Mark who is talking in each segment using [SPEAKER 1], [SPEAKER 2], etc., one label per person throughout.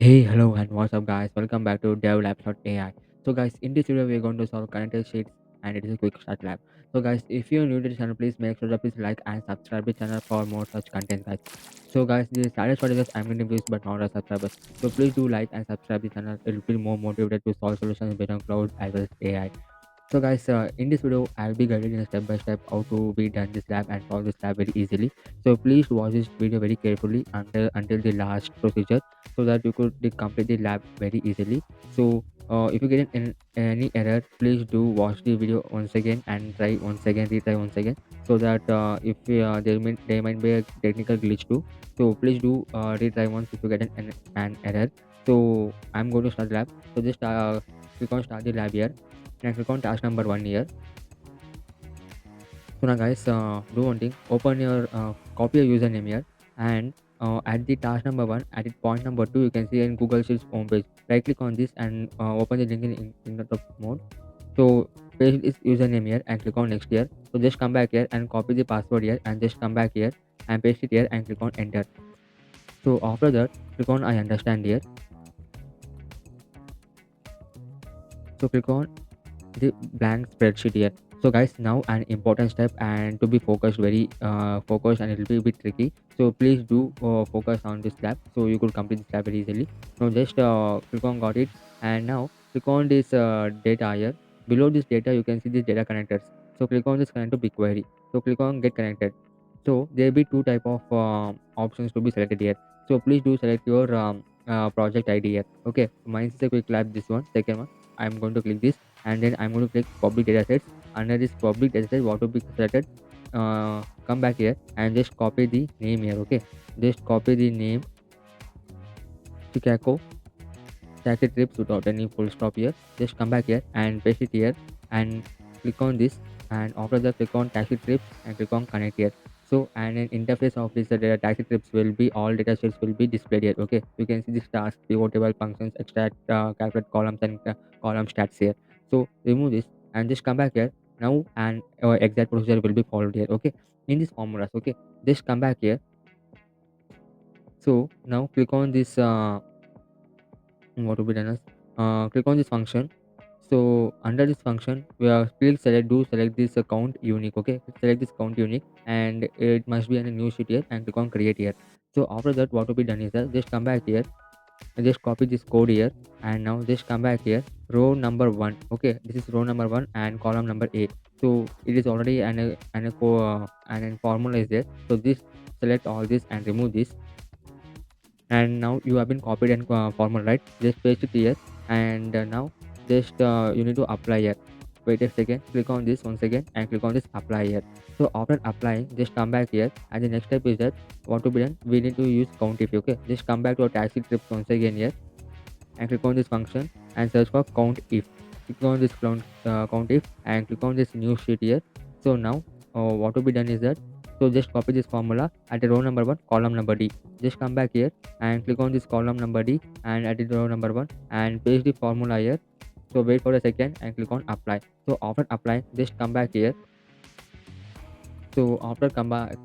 [SPEAKER 1] Hey, hello, and what's up, guys? Welcome back to DevLabs.ai. So, guys, in this video, we're going to solve connected sheets, and it is a quick start lab. So, guys, if you're new to the channel, please make sure to please like and subscribe the channel for more such content, guys. So, guys, the saddest part is that I'm getting views but not a subscribers. So, please do like and subscribe the channel. It will be more motivated to solve solutions based on cloud as well as AI. So guys, in this video, I'll be guiding you step by step how to be done this lab and solve this lab very easily. So please watch this video very carefully until the last procedure, so that you could complete the lab very easily. So if you get any error, please do watch the video once again and try once again, retry once again, so that if there might be a technical glitch too. So please do retry once if you get an error. So I'm going to start lab. So just click on start the lab here and click on task number 1 here. So now guys, do one thing, open your copy your username here, and at the task number 1, at the point number 2, you can see in Google Sheets homepage. Right click on this and open the link in the top mode. So paste this username here and click on next here. So just come back here and copy the password here and just come back here and paste it here and click on enter. So after that, click on I understand here. So click on the blank spreadsheet here. So guys, now an important step, and to be focused, very focused, and it will be a bit tricky. So please do focus on this lab so you could complete this lab very easily. Now just click on got it, and now click on this data here. Below this data you can see these data connectors. So click on this connect to BigQuery. So click on get connected. So there will be two type of options to be selected here. So please do select your project ID here. Okay, mine is a quick lab, this one, second one. I'm going to click this, and then I'm going to click public datasets. Under this public dataset, what will be selected, come back here and just copy the name here. Okay, just copy the name Chicago taxi trips without any full stop here. Just come back here and paste it here and click on this, and after that click on taxi trips and click on connect here. So and an interface of this taxi trips will be all data sets will be displayed here. Okay, you can see this task, pivot table, functions, extract, calculate columns and column stats here. So remove this and just come back here now, and our exact procedure will be followed here. Okay, in these formulas. Okay, just come back here. So now click on this what will be done is, click on this function. So under this function, we are please select this count unique. Okay, select this count unique, and it must be in a new sheet here and click on create here. So after that, what will be done is that just come back here and just copy this code here, and now just come back here, row number 1. Okay, this is row number 1 and column number 8. So it is already an formula is there. So this, select all this and remove this, and now you have been copied and formal, right? Just paste it here, and now just you need to apply here. Wait a second, click on this once again and click on this apply here. So after applying, just come back here, and the next step is that what to be done, we need to use count if. Okay, just come back to our taxi trips once again here and click on this function and search for count if. Click on this count if and click on this new sheet here. So now what will be done is that, so just copy this formula at the row number 1, column number D. Just come back here and click on this column number D and at the row number 1 and paste the formula here. So wait for a second and click on apply. So after applying, just come back here. So after come back,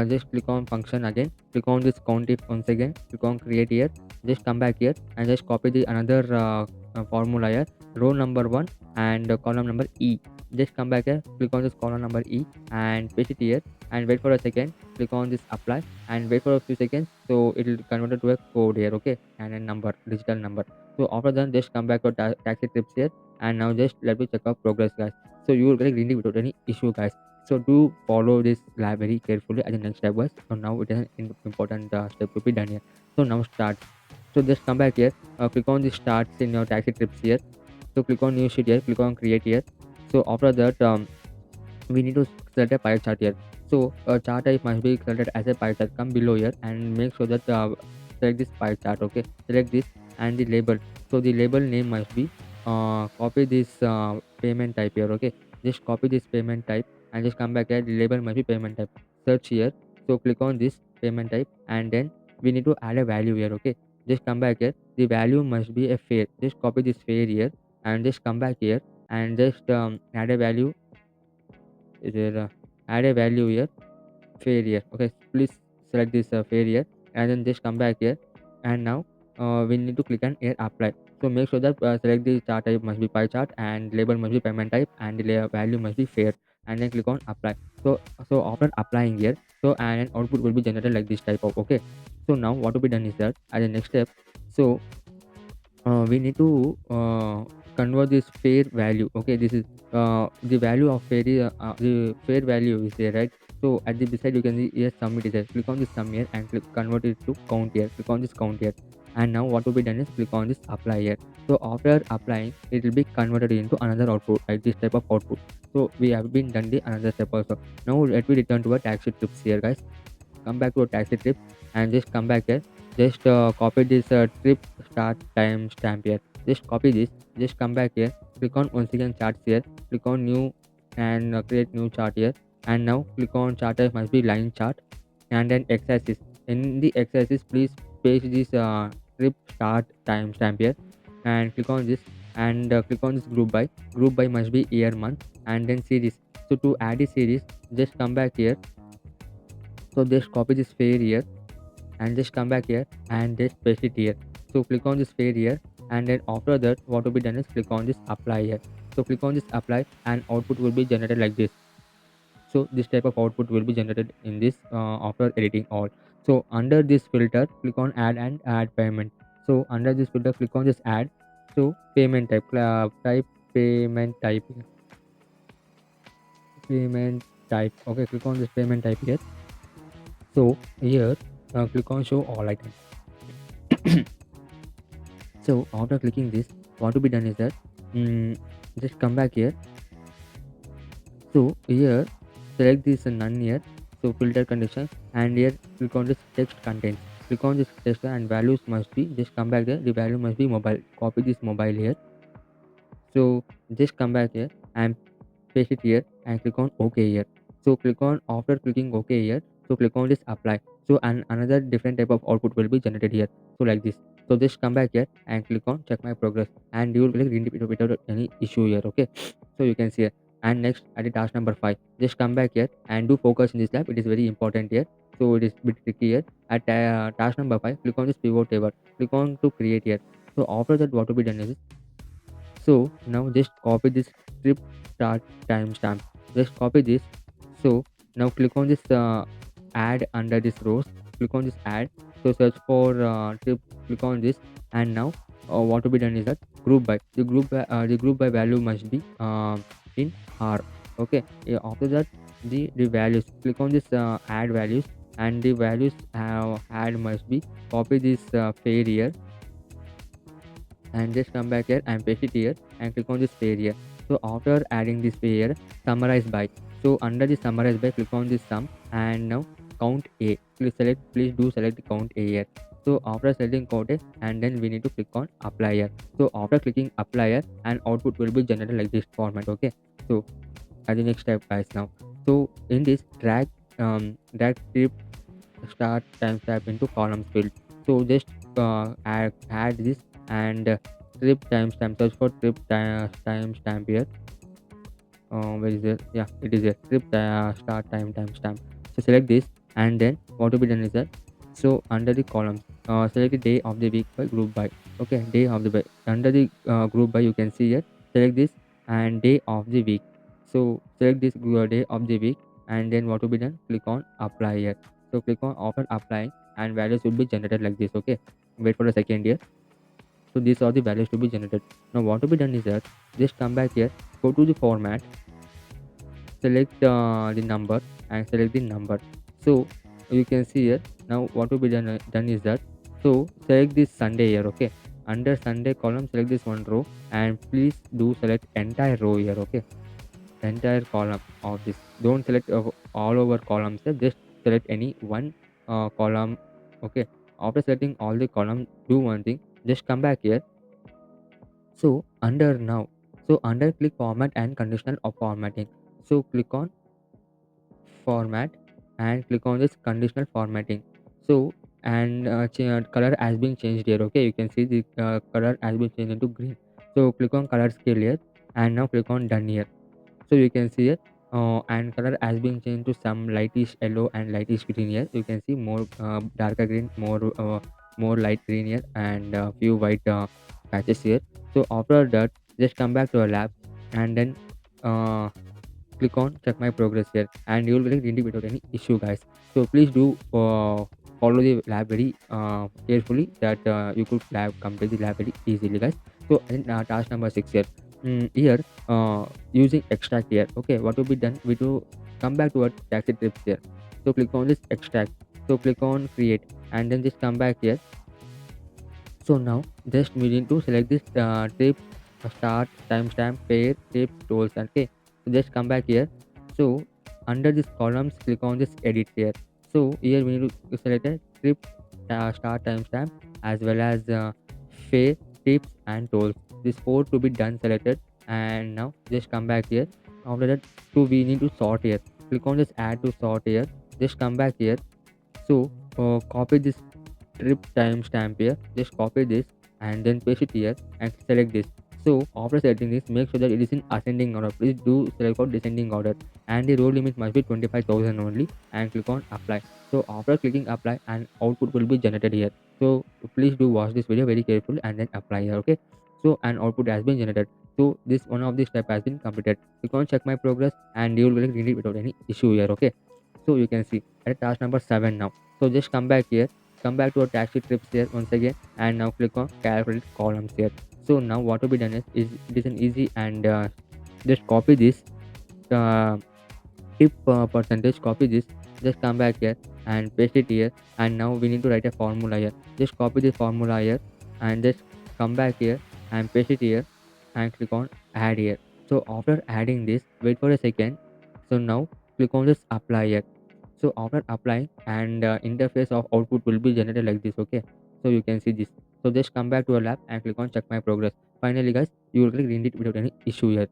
[SPEAKER 1] just click on function again, click on this count if once again, click on create here, just come back here and just copy the another formula here, row number 1 and column number E. Just come back here, click on this column number E and paste it here and wait for a second, click on this apply and wait for a few seconds. So it will convert it to a code here. Okay, and a number, digital number. So after that, just come back to taxi trips here, and now just let me check out progress, guys. So you will get green without any issue, guys. So do follow this lab very carefully at the next step, guys. So now it is an important step to be done here. So now start. So just come back here, click on the starts in your taxi trips here. So click on new sheet here, click on create here. So after that, we need to select a pie chart here. So a chart type must be selected as a pie chart. Come below here and make sure that select this pie chart. Okay, select this and the label. So the label name must be, copy this payment type here. Okay, just copy this payment type and just come back here. The label must be payment type. Search here. So click on this payment type, and then we need to add a value here. Okay, just come back here. The value must be a fare. Just copy this fare here and just come back here and just add a value. Is there add a value here, fare here. Okay, please select this fare here and then just come back here, and now we need to click on here apply. So make sure that select the chart type must be pie chart and label must be payment type and the value must be fair, and then click on apply. So after applying here, so and an output will be generated like this type of, okay. So now what will be done is that as a next step, so we need to convert this fair value, okay. This is the value of fair the fair value is there, right? So at the beside you can see here submit is there. Click on this sum here and click convert it to count here. Click on this count here, and now what will be done is click on this apply here. So after applying, it will be converted into another output, like this type of output. So we have been done the another step also. Now let me return to our taxi trips here, guys. Come back to a taxi trip and just come back here. Just copy this trip start time stamp here. Just copy this. Just come back here. Click on once again charts here. Click on new and create new chart here. And now click on chart type must be line chart, and then x-axis. In the x-axis, please paste this trip start time stamp here and click on this, and click on this group by. Group by must be year month and then series. So to add a series, just come back here. So just copy this sphere here and just come back here and just paste it here. So click on this sphere here, and then after that what will be done is click on this apply here. So click on this apply and output will be generated like this. So this type of output will be generated in this after editing all. So under this filter, click on add and add payment. So under this filter, click on this add. So payment type, type payment type, payment type. Okay, click on this payment type here. So here, click on show all items. So after clicking this, what to be done is that just come back here. So here select this none here. So filter condition, and here click on this text content. Click on this text and values must be, just come back there. The value must be mobile. Copy this mobile here. So just come back here and paste it here and click on OK here. So click on, after clicking OK here, so click on this apply. So another different type of output will be generated here. So like this. So just come back here and click on check my progress, and you will click without any issue here, okay. So you can see here. And next at the task number 5, just come back here and do focus in this lab. It is very important here. So it is bit tricky here. At task number 5, click on this pivot table. Click on to create here. So after that what to be done is, so now just copy this trip start timestamp. Just copy this. So now click on this add under this rows. Click on this add. So search for trip. Click on this, and now what to be done is that group by the group by value must be in R. Okay. Yeah, after that the values. Click on this add values, and the values add must be, copy this fair here and just come back here and paste it here and click on this pair here. So after adding this pair, summarize by. So under the summarize by, click on this sum, and now count A. Please do select the count A here. So after selecting count A, and then we need to click on apply here. So after clicking apply here, and output will be generated like this format, okay. So at the next step, guys, now. So in this drag trip start timestamp into columns field. So just add this and trip timestamp. Search for trip timestamp here. Where is it? Yeah, it is a trip start timestamp. So select this, and then what will be done is that, so under the columns, select the day of the week by group by. Okay, day of the week. Under the group by, you can see here. Select this and day of the week. So select this day of the week, and then what will be done? Click on apply here. So click on often applying, and values will be generated like this. Okay, wait for a second here. So these are the values to be generated. Now what to be done is that, just come back here, go to the format, select the number and select the number. So you can see here. Now what to be done is that, so select this Sunday here, okay. Under Sunday column, select this one row, and please do select entire row here, okay. Entire column of this, don't select all over columns here. Just select any one column, okay. After selecting all the column, do one thing, just come back here. So under now, so under click format and conditional of formatting. So click on format and click on this conditional formatting. So and color has been changed here, okay. You can see the color has been changed into green. So click on color scale here, and now click on done here. So you can see it, and color has been changed to some lightish yellow and lightish green here. You can see more darker green, more more light green here and a few white patches here. So after that, just come back to our lab and then uh, click on check my progress here, and you will get ready without any issue, guys. So please do follow the lab very carefully, that you could complete the lab very easily, guys. So in task number 6 here, here using extract here. Okay, what will be done, we do come back to our taxi trips here. So click on this extract, so click on create, and then just come back here. So now just we need to select this trip, start, timestamp, pair, trip, tools. Okay. So just come back here. So under this columns, click on this edit here. So here we need to select a trip, start, timestamp, as well as fare, tips and tolls. This four to be done selected, and now just come back here. After that, so we need to sort here. Click on this add to sort here. Just come back here. So copy this trip timestamp here, just copy this and then paste it here and select this. So after selecting this, make sure that it is in ascending order. Please do select for descending order, and the row limit must be 25,000 only, and click on apply. So after clicking apply, an output will be generated here. So please do watch this video very carefully and then apply here. Okay. So an output has been generated. So this one of the step has been completed. Click on check my progress and you will read it without any issue here. Okay. So you can see at task number 7 now. So just come back here, come back to our taxi trips here once again, and now click on calculate columns here. So now what will be done is it is an easy, and just copy this uh, tip percentage, copy this, just come back here and paste it here, and now we need to write a formula here. Just copy the formula here and just come back here and paste it here and click on add here. So after adding this, wait for a second. So now click on this apply here. So after applying, and interface of output will be generated like this. Okay. So you can see this. So just come back to a lab and click on check my progress. Finally, guys, you will click read it without any issue here.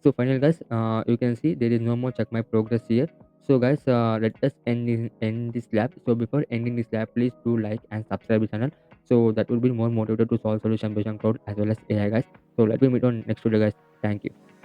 [SPEAKER 1] So finally, guys, you can see there is no more check my progress here. So guys, let us end this lab. So before ending this lab, please do like and subscribe the channel, so that will be more motivated to solve solution based on cloud as well as AI, guys. So let me meet on next video, guys. Thank you.